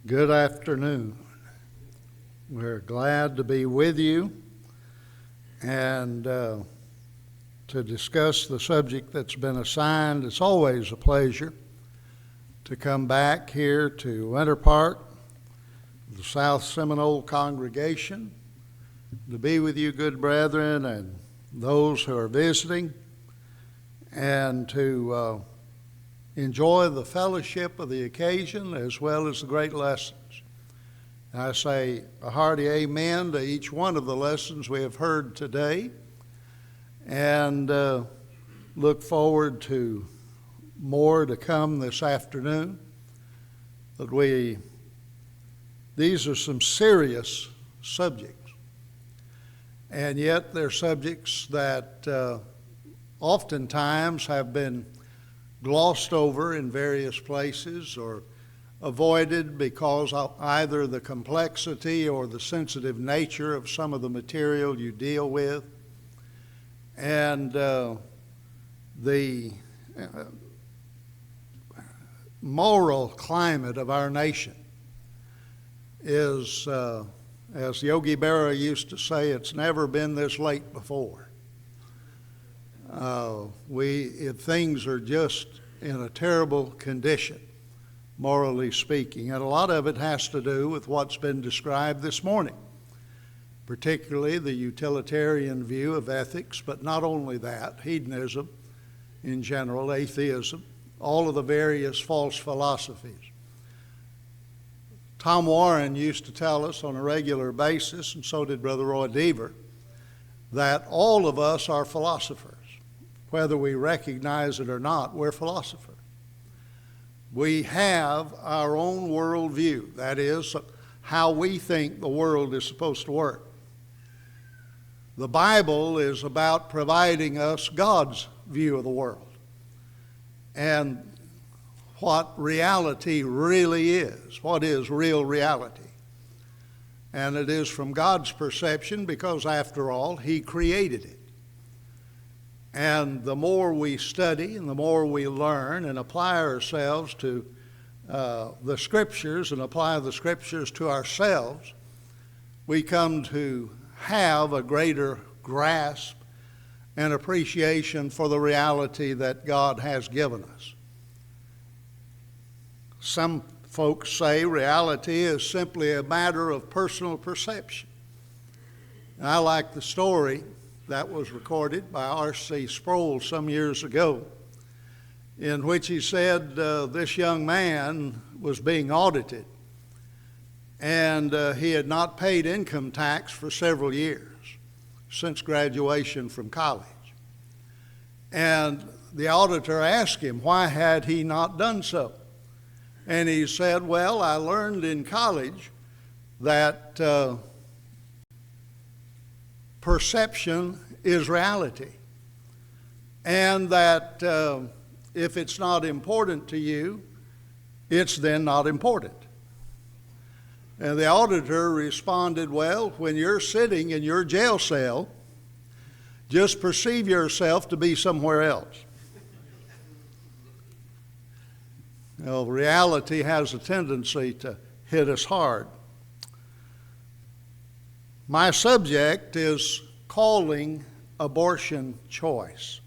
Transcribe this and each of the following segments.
Good afternoon. We're glad to be with you and to discuss the subject that's been assigned. It's always a pleasure to come back here to Winter Park, the South Seminole congregation, to be with you, good brethren, and those who are visiting, and to enjoy the fellowship of the occasion as well as the great lessons. I say a hearty amen to each one of the lessons we have heard today, and look forward to more to come this afternoon. But these are some serious subjects, and yet they're subjects that oftentimes have been glossed over in various places or avoided because of either the complexity or the sensitive nature of some of the material you deal with. And the moral climate of our nation is, as Yogi Berra used to say, it's never been this late before. Things are just in a terrible condition, morally speaking, and a lot of it has to do with what's been described this morning, particularly the utilitarian view of ethics, but not only that, hedonism in general, atheism, all of the various false philosophies. Tom Warren used to tell us on a regular basis, and so did Brother Roy Deaver, that all of us are philosophers. Whether we recognize it or not, we're philosophers. We have our own worldview. That is, how we think the world is supposed to work. The Bible is about providing us God's view of the world and what reality really is. What is real reality? And it is from God's perception because, after all, He created it. And the more we study and the more we learn and apply ourselves to the Scriptures and apply the Scriptures to ourselves, we come to have a greater grasp and appreciation for the reality that God has given us. Some folks say reality is simply a matter of personal perception. And I like the story that was recorded by R.C. Sproul some years ago, in which he said this young man was being audited, and he had not paid income tax for several years, since graduation from college. And the auditor asked him, why had he not done so? And he said, well, I learned in college that perception is reality, and that if it's not important to you, it's then not important. And the auditor responded, well, when you're sitting in your jail cell, just perceive yourself to be somewhere else. Well, reality has a tendency to hit us hard. My subject is calling abortion choice.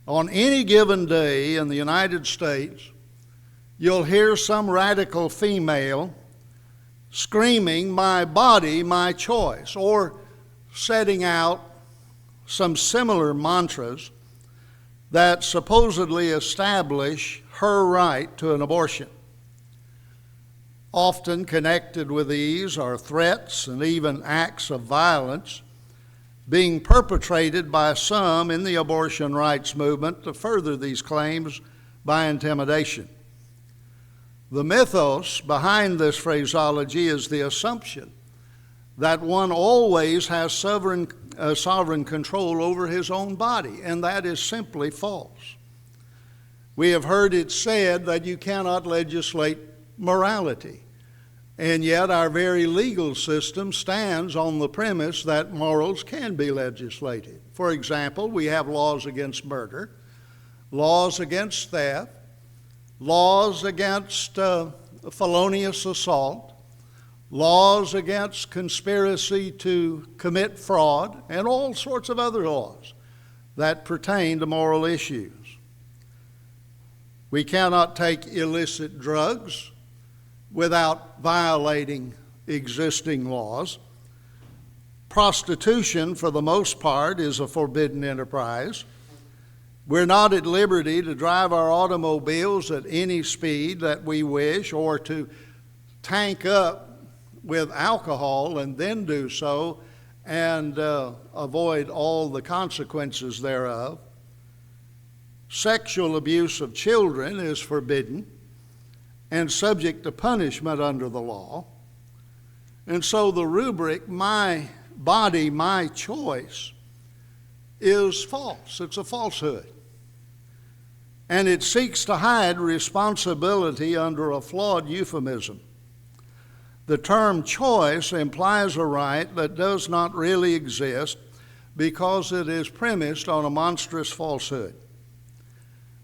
On any given day in the United States, you'll hear some radical female screaming, "My body, my choice," or setting out some similar mantras that supposedly establish her right to an abortion. Often connected with these are threats and even acts of violence being perpetrated by some in the abortion rights movement to further these claims by intimidation. The mythos behind this phraseology is the assumption that one always has sovereign control over his own body, and that is simply false. We have heard it said that you cannot legislate morality, and yet our very legal system stands on the premise that morals can be legislated. For example, we have laws against murder, laws against theft, laws against felonious assault, laws against conspiracy to commit fraud, and all sorts of other laws that pertain to moral issues. We cannot take illicit drugs without violating existing laws. Prostitution, for the most part, is a forbidden enterprise. We're not at liberty to drive our automobiles at any speed that we wish, or to tank up with alcohol and then do so and avoid all the consequences thereof. Sexual abuse of children is forbidden and subject to punishment under the law. And so the rubric, my body, my choice, is false. It's a falsehood. And it seeks to hide responsibility under a flawed euphemism. The term choice implies a right that does not really exist because it is premised on a monstrous falsehood.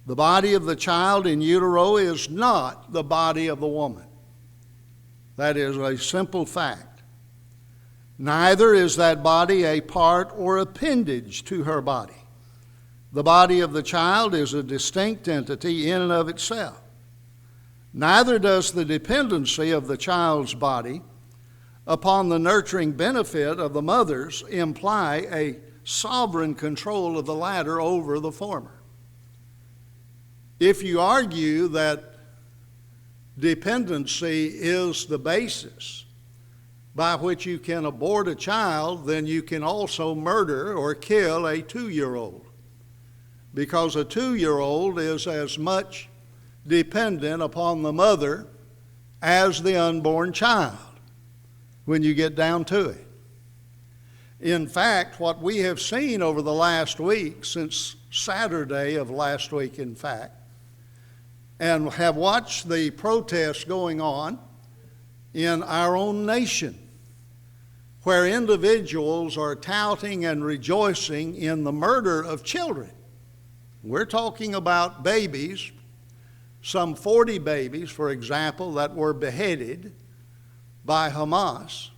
The body of the child in utero is not the body of the woman. That is a simple fact. Neither is that body a part or appendage to her body. The body of the child is a distinct entity in and of itself. Neither does the dependency of the child's body upon the nurturing benefit of the mother's imply a sovereign control of the latter over the former. If you argue that dependency is the basis by which you can abort a child, then you can also murder or kill a 2-year-old, because a 2-year-old is as much dependent upon the mother as the unborn child when you get down to it. In fact, what we have seen over the last week, since Saturday of last week in fact, and have watched the protests going on in our own nation, where individuals are touting and rejoicing in the murder of children. We're talking about babies, some 40 babies, for example, that were beheaded by Hamas.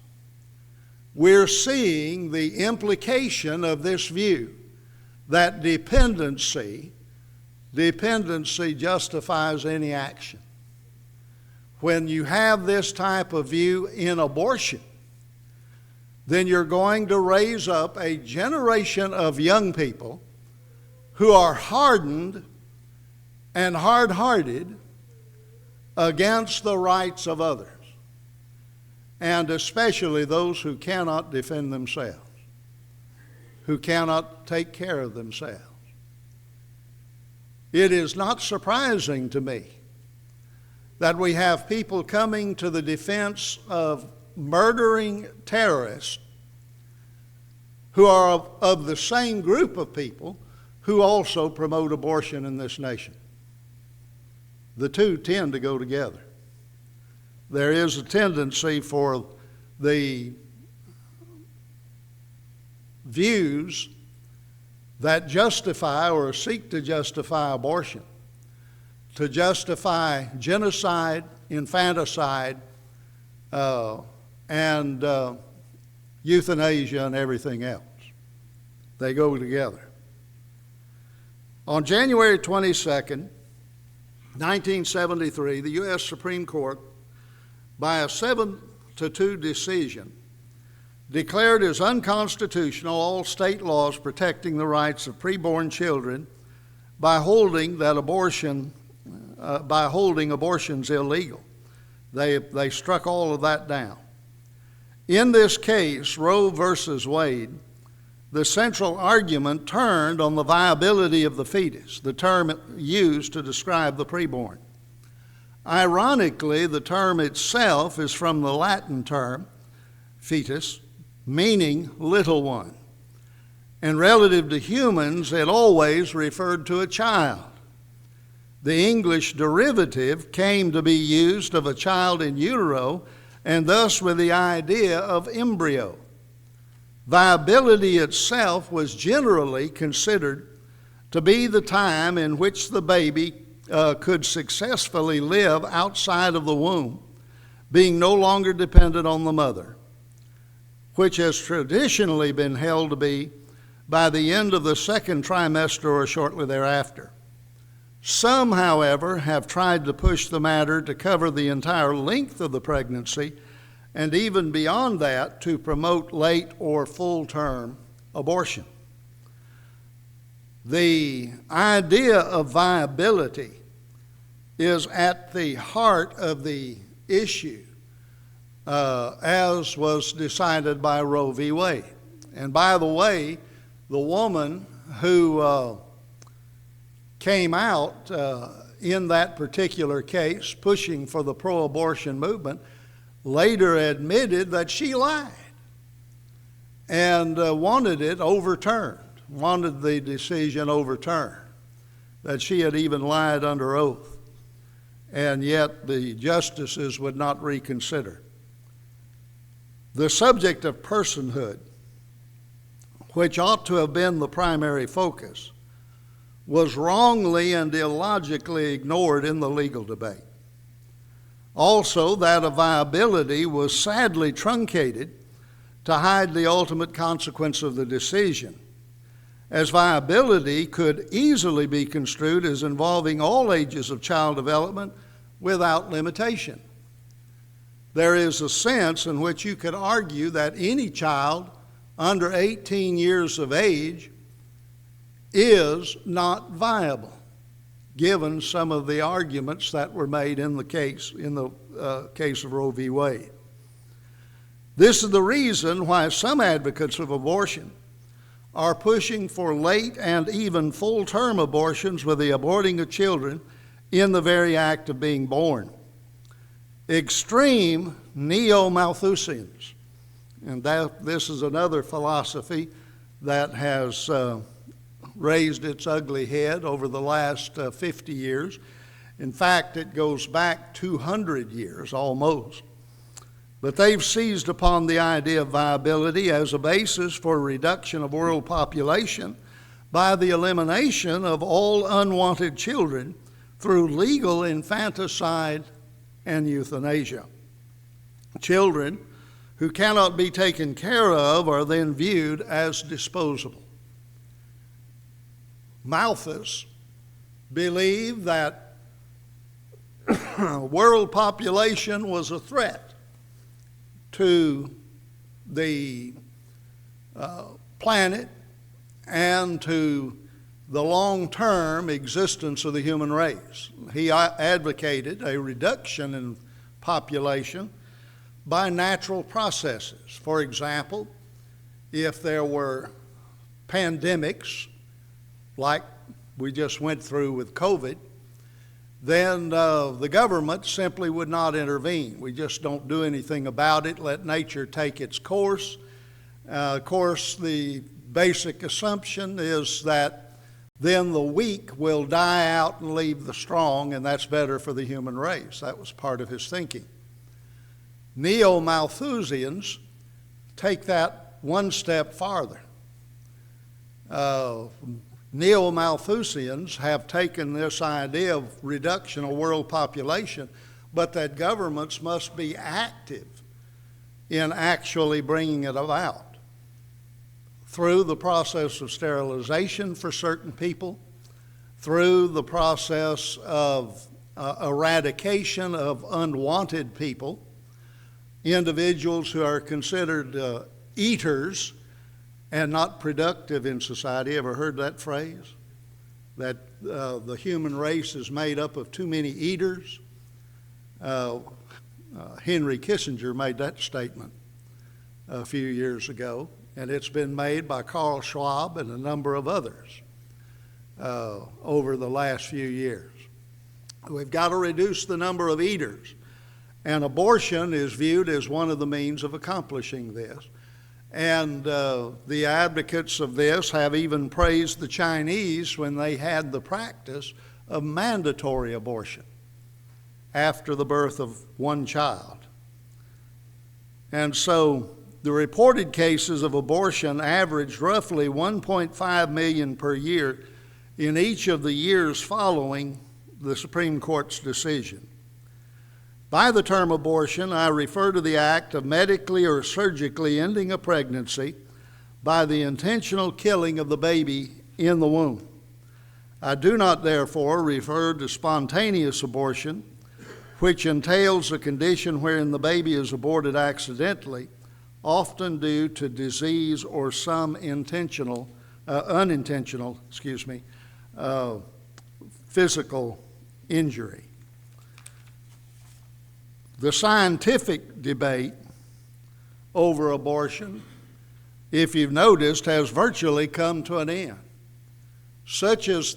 We're seeing the implication of this view that dependency justifies any action. When you have this type of view in abortion, then you're going to raise up a generation of young people who are hardened and hard-hearted against the rights of others, and especially those who cannot defend themselves, who cannot take care of themselves. It is not surprising to me that we have people coming to the defense of murdering terrorists who are of the same group of people who also promote abortion in this nation. The two tend to go together. There is a tendency for the views that justify or seek to justify abortion, to justify genocide, infanticide, and euthanasia and everything else. They go together. On January 22nd, 1973, the U.S. Supreme Court, by a 7-2 decision, declared as unconstitutional all state laws protecting the rights of preborn children by holding abortions illegal. They struck all of that down. In this case, Roe versus Wade, the central argument turned on the viability of the fetus, the term used to describe the preborn. Ironically, the term itself is from the Latin term, fetus, meaning little one. And relative to humans, it always referred to a child. The English derivative came to be used of a child in utero, and thus with the idea of embryo. Viability itself was generally considered to be the time in which the baby could successfully live outside of the womb, being no longer dependent on the mother, which has traditionally been held to be by the end of the second trimester or shortly thereafter. Some, however, have tried to push the matter to cover the entire length of the pregnancy, and even beyond that, to promote late or full-term abortion. The idea of viability is at the heart of the issue, as was decided by Roe v. Wade. And by the way, the woman who came out in that particular case pushing for the pro-abortion movement later admitted that she lied and wanted it overturned, wanted the decision overturned, that she had even lied under oath, and yet the justices would not reconsider. The subject of personhood, which ought to have been the primary focus, was wrongly and illogically ignored in the legal debate. Also, that of viability was sadly truncated to hide the ultimate consequence of the decision, as viability could easily be construed as involving all ages of child development without limitation. There is a sense in which you could argue that any child under 18 years of age is not viable, given some of the arguments that were made in the case of Roe v. Wade. This is the reason why some advocates of abortion are pushing for late and even full-term abortions with the aborting of children in the very act of being born. Extreme neo-Malthusians, and this is another philosophy that has raised its ugly head over the last 50 years. In fact, it goes back 200 years almost. But they've seized upon the idea of viability as a basis for reduction of world population by the elimination of all unwanted children through legal infanticide and euthanasia. Children who cannot be taken care of are then viewed as disposable. Malthus believed that world population was a threat to the planet and to the long-term existence of the human race. He advocated a reduction in population by natural processes. For example, if there were pandemics like we just went through with COVID, then the government simply would not intervene. We just don't do anything about it, let nature take its course. Of course, the basic assumption is that then the weak will die out and leave the strong, and that's better for the human race. That was part of his thinking. Neo-Malthusians take that one step farther. Neo-Malthusians have taken this idea of reduction of world population, but that governments must be active in actually bringing it about through the process of sterilization for certain people, through the process of eradication of unwanted people, individuals who are considered eaters and not productive in society. Ever heard that phrase? That the human race is made up of too many eaters? Henry Kissinger made that statement a few years ago, and it's been made by Carl Schwab and a number of others over the last few years. We've got to reduce the number of eaters, and abortion is viewed as one of the means of accomplishing this. And the advocates of this have even praised the Chinese when they had the practice of mandatory abortion after the birth of one child. And so the reported cases of abortion averaged roughly 1.5 million per year in each of the years following the Supreme Court's decision. By the term abortion, I refer to the act of medically or surgically ending a pregnancy by the intentional killing of the baby in the womb. I do not, therefore, refer to spontaneous abortion, which entails a condition wherein the baby is aborted accidentally, often due to disease or some unintentional physical injury. The scientific debate over abortion, if you've noticed, has virtually come to an end. Such is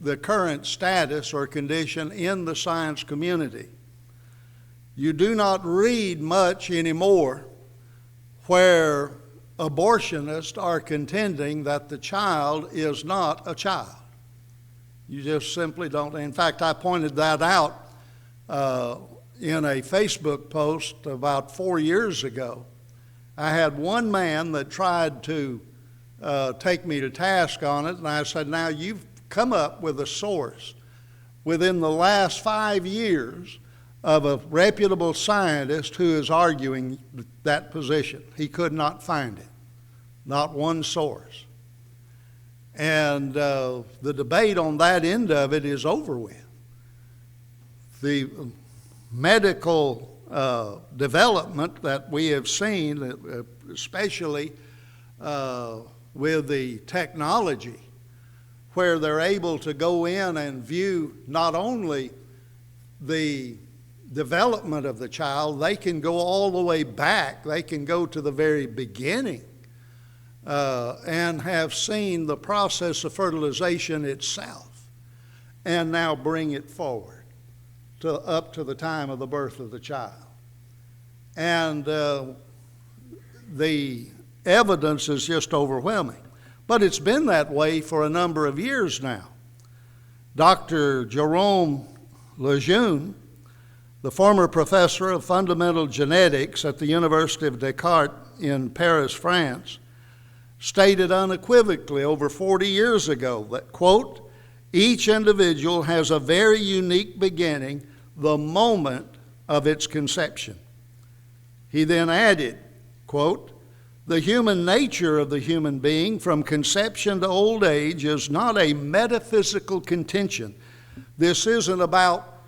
the current status or condition in the science community. You do not read much anymore where abortionists are contending that the child is not a child. You just simply don't. In fact, I pointed that out in a Facebook post about 4 years ago. I had one man that tried to take me to task on it, and I said, now you've come up with a source within the last 5 years of a reputable scientist who is arguing that position. He could not find it, not one source. And the debate on that end of it is over with. The medical development that we have seen, especially with the technology, where they're able to go in and view not only the development of the child, they can go all the way back. They can go to the very beginning and have seen the process of fertilization itself and now bring it forward up to the time of the birth of the child. And the evidence is just overwhelming. But it's been that way for a number of years now. Dr. Jerome Lejeune, the former professor of fundamental genetics at the University of Descartes in Paris, France, stated unequivocally over 40 years ago that, quote, each individual has a very unique beginning, the moment of its conception. He then added, quote, the human nature of the human being from conception to old age is not a metaphysical contention. This isn't about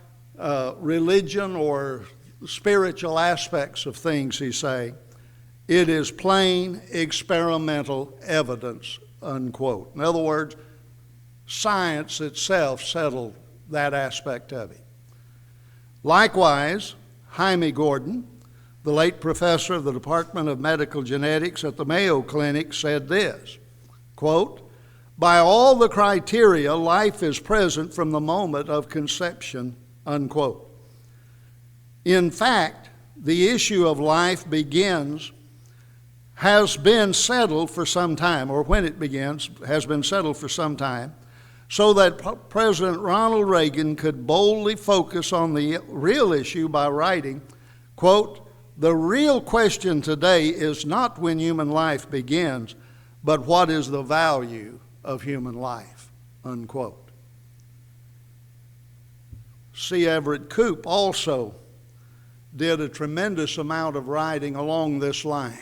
religion or spiritual aspects of things, he's saying. It is plain experimental evidence, unquote. In other words, science itself settled that aspect of it. Likewise, Jaime Gordon, the late professor of the Department of Medical Genetics at the Mayo Clinic, said this, quote, by all the criteria, life is present from the moment of conception, unquote. In fact, the issue of life has been settled for some time, or when it begins, has been settled for some time, so that President Ronald Reagan could boldly focus on the real issue by writing, quote, the real question today is not when human life begins, but what is the value of human life, unquote. C. Everett Koop also did a tremendous amount of writing along this line,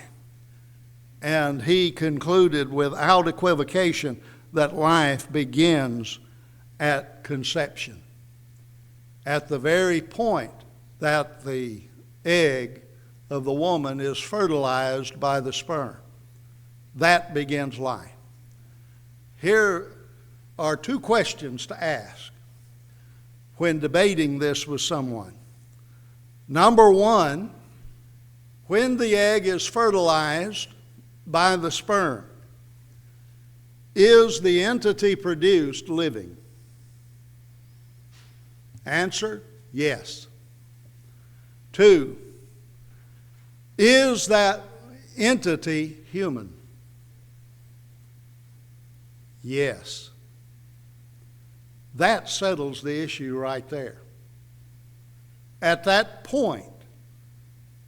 and he concluded without equivocation that life begins at conception, at the very point that the egg of the woman is fertilized by the sperm. That begins life. Here are two questions to ask when debating this with someone. Number one, when the egg is fertilized by the sperm, is the entity produced living? Answer, yes. Two, is that entity human? Yes. That settles the issue right there. At that point,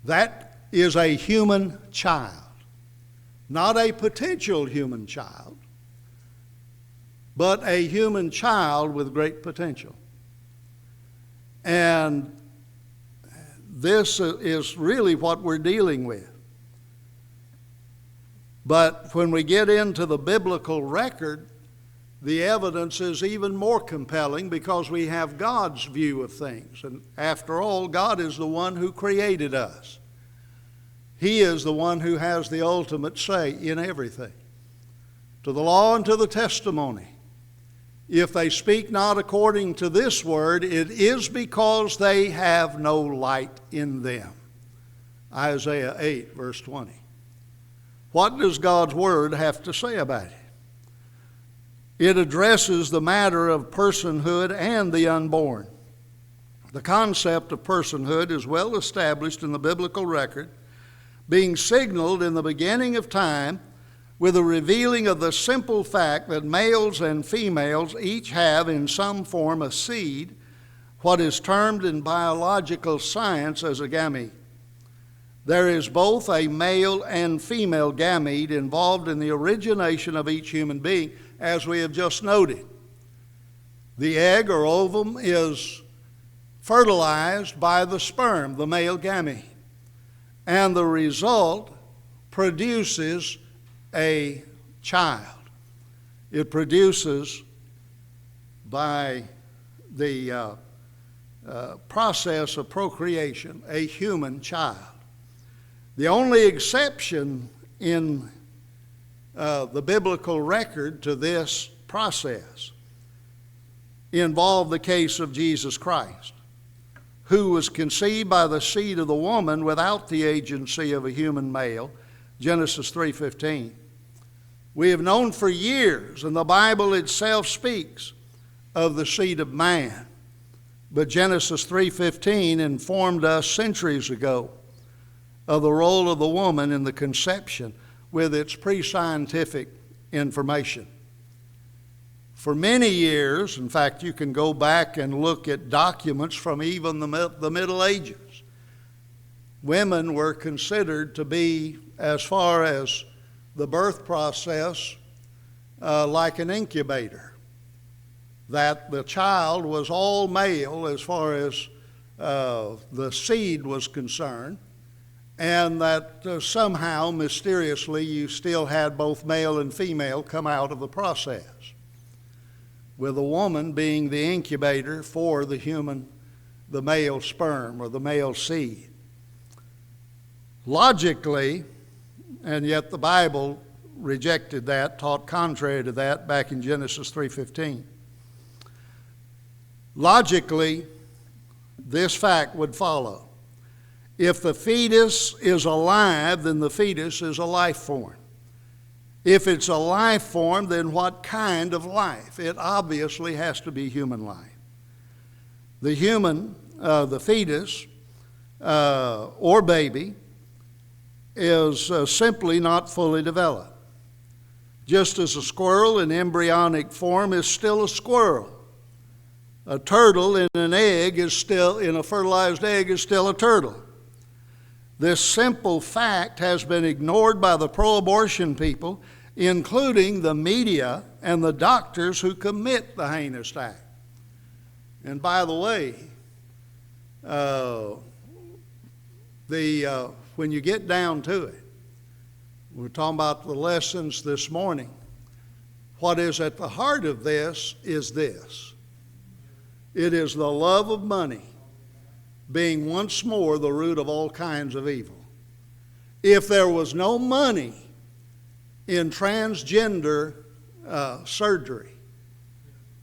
that is a human child, not a potential human child, but a human child with great potential. And this is really what we're dealing with. But when we get into the biblical record, the evidence is even more compelling because we have God's view of things. And after all, God is the one who created us. He is the one who has the ultimate say in everything. To the law and to the testimony, if they speak not according to this word, it is because they have no light in them. Isaiah 8, verse 20. What does God's word have to say about it? It addresses the matter of personhood and the unborn. The concept of personhood is well established in the biblical record, being signaled in the beginning of time with a revealing of the simple fact that males and females each have in some form a seed, what is termed in biological science as a gamete. There is both a male and female gamete involved in the origination of each human being, as we have just noted. The egg or ovum is fertilized by the sperm, the male gamete, and the result produces a child. It produces, by the process of procreation, a human child. The only exception in the biblical record to this process involved the case of Jesus Christ, who was conceived by the seed of the woman without the agency of a human male, Genesis 3:15. We have known for years, and the Bible itself speaks of the seed of man, but Genesis 3:15 informed us centuries ago of the role of the woman in the conception with its pre-scientific information. For many years, in fact, you can go back and look at documents from even the Middle Ages, women were considered to be, as far as the birth process, like an incubator. That the child was all male as far as the seed was concerned, and that somehow, mysteriously, you still had both male and female come out of the process, with the woman being the incubator for the male sperm or the male seed. Logically, and yet the Bible rejected that, taught contrary to that back in Genesis 3:15. Logically, this fact would follow. If the fetus is alive, then the fetus is a life form. If it's a life form, then what kind of life? It obviously has to be human life. The fetus or baby is simply not fully developed. Just as a squirrel in embryonic form is still a squirrel. A turtle in a fertilized egg is still a turtle. This simple fact has been ignored by the pro-abortion people, including the media and the doctors who commit the heinous act. And by the way, when you get down to it, we're talking about the lessons this morning. What is at the heart of this is this. It is the love of money being once more the root of all kinds of evil. If there was no money in transgender surgery,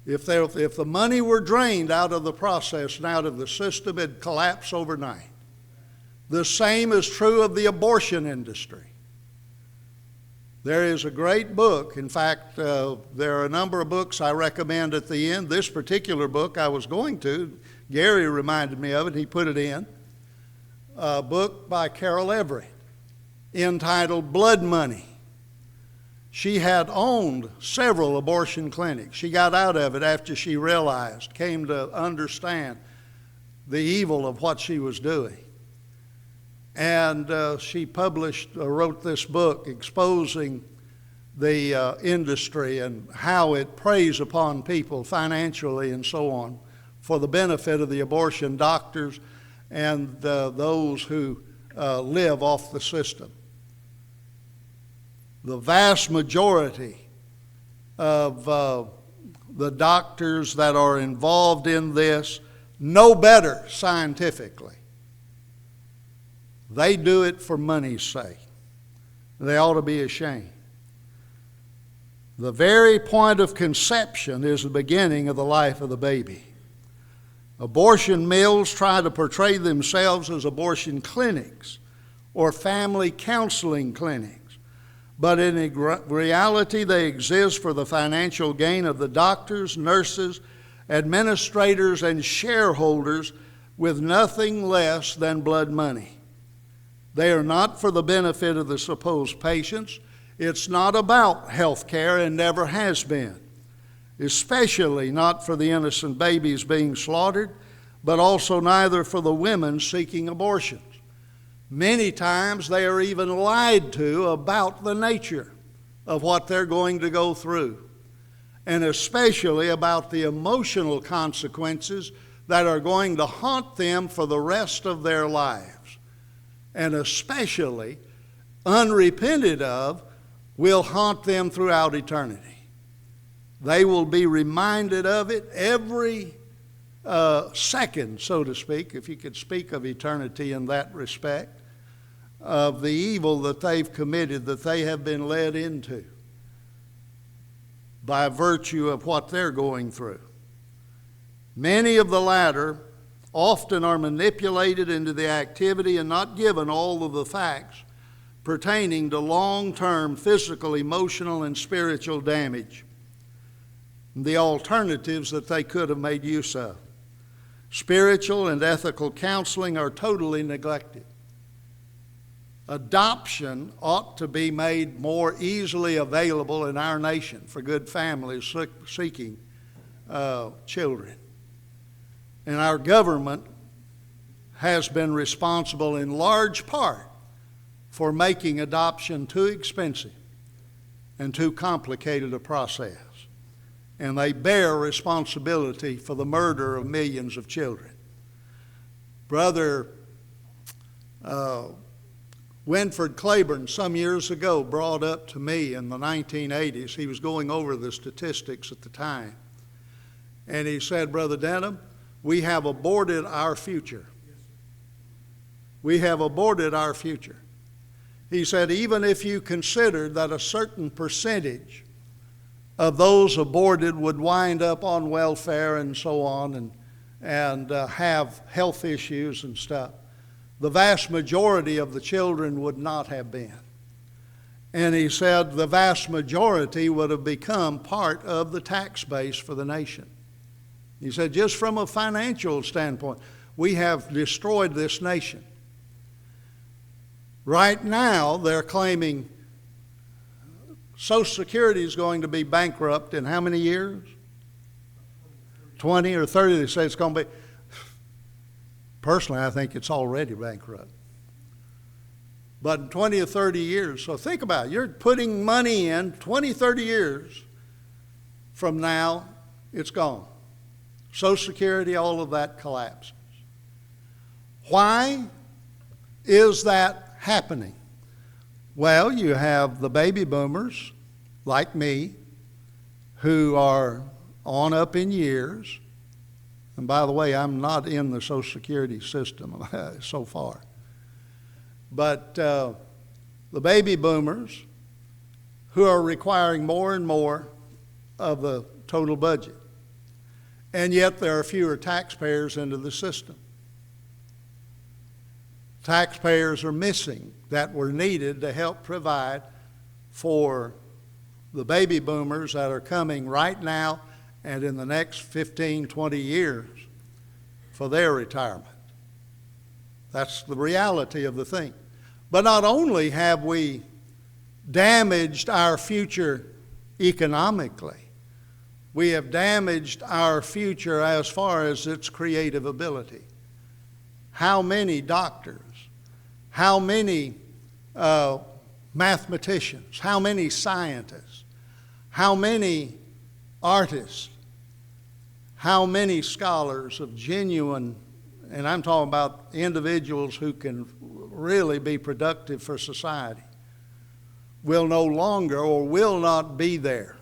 if the money were drained out of the process and out of the system, it'd collapse overnight. The same is true of the abortion industry. There is a great book. In fact, there are a number of books I recommend at the end. This particular book I was going to, Gary reminded me of it, he put it in. A book by Carol Everett entitled Blood Money. She had owned several abortion clinics. She got out of it after she came to understand the evil of what she was doing. And she wrote this book exposing the industry and how it preys upon people financially and so on for the benefit of the abortion doctors and those who live off the system. The vast majority of the doctors that are involved in this know better scientifically. They do it for money's sake. They ought to be ashamed. The very point of conception is the beginning of the life of the baby. Abortion mills try to portray themselves as abortion clinics or family counseling clinics. But in reality, they exist for the financial gain of the doctors, nurses, administrators, and shareholders with nothing less than blood money. They are not for the benefit of the supposed patients. It's not about health care and never has been, especially not for the innocent babies being slaughtered, but also neither for the women seeking abortions. Many times they are even lied to about the nature of what they're going to go through, and especially about the emotional consequences that are going to haunt them for the rest of their lives, and especially unrepented of will haunt them throughout eternity. They will be reminded of it every second, so to speak, if you could speak of eternity in that respect, of the evil that they've committed, that they have been led into by virtue of what they're going through. Many of the latter often are manipulated into the activity and not given all of the facts pertaining to long-term physical, emotional, and spiritual damage, the alternatives that they could have made use of. Spiritual and ethical counseling are totally neglected. Adoption ought to be made more easily available in our nation for good families seeking children. And our government has been responsible in large part for making adoption too expensive and too complicated a process. And they bear responsibility for the murder of millions of children. Brother Winford Claiborne some years ago brought up to me in the 1980s, he was going over the statistics at the time, and he said, Brother Denham, we have aborted our future. We have aborted our future. He said, even if you considered that a certain percentage of those aborted would wind up on welfare and so on and have health issues and stuff, the vast majority of the children would not have been. And he said the vast majority would have become part of the tax base for the nation. He said just from a financial standpoint, we have destroyed this nation. Right now, they're claiming Social Security is going to be bankrupt in how many years? 20 or 30, they say it's going to be. Personally, I think it's already bankrupt. But in 20 or 30 years, so think about it. You're putting money in 20, 30 years from now, it's gone. Social Security, all of that collapses. Why is that happening? Well, you have the baby boomers, like me, who are on up in years. And by the way, I'm not in the Social Security system so far. But the baby boomers who are requiring more and more of the total budget. And yet there are fewer taxpayers into the system. Taxpayers are missing that were needed to help provide for the baby boomers that are coming right now and in the next 15, 20 years for their retirement. That's the reality of the thing. But not only have we damaged our future economically, we have damaged our future as far as its creative ability. How many doctors, how many mathematicians, how many scientists, how many artists, how many scholars of genuine, and I'm talking about individuals who can really be productive for society, will no longer or will not be there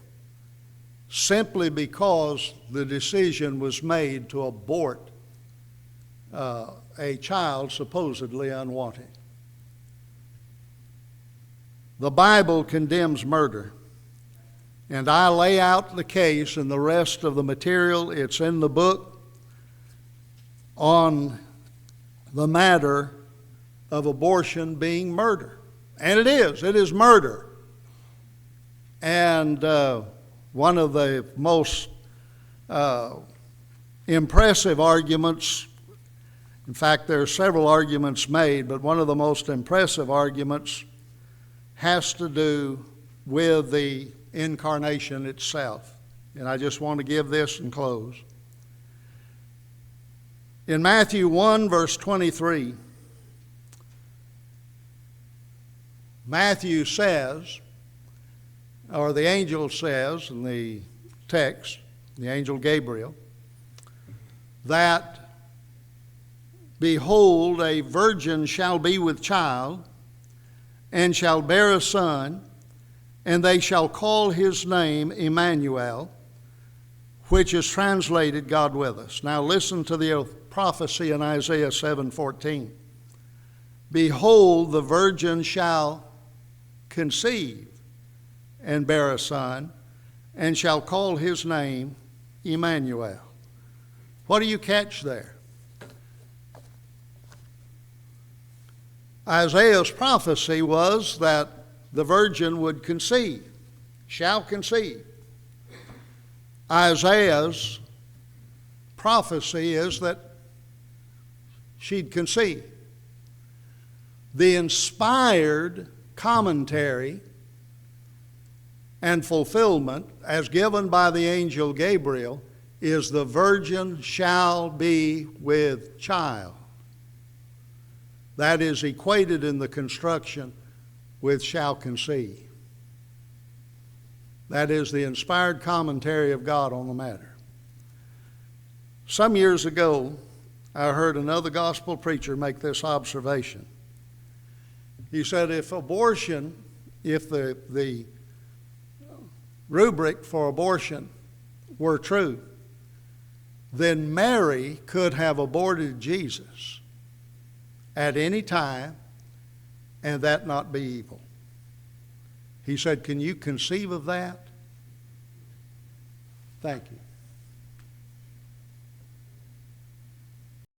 simply because the decision was made to abort a child supposedly unwanted. The Bible condemns murder, and I lay out the case and the rest of the material, it's in the book, on the matter of abortion being murder. And it is murder. And one of the most impressive arguments, in fact, there are several arguments made, but one of the most impressive arguments has to do with the incarnation itself. And I just want to give this and close. In Matthew 1, verse 23, Matthew says, or the angel says in the text, the angel Gabriel, that, behold, a virgin shall be with child, and shall bear a son, and they shall call his name Emmanuel, which is translated God with us. Now listen to the prophecy in Isaiah 7:14. Behold, the virgin shall conceive and bear a son, and shall call his name Emmanuel. What do you catch there? Isaiah's prophecy was that the virgin would conceive, shall conceive. Isaiah's prophecy is that she'd conceive. The inspired commentary and fulfillment, as given by the angel Gabriel, is the virgin shall be with child. That is equated in the construction with shall conceive. That is the inspired commentary of God on the matter. Some years ago, I heard another gospel preacher make this observation. He said, if the rubric for abortion were true, then Mary could have aborted Jesus at any time and that not be evil. He said, can you conceive of that? Thank you.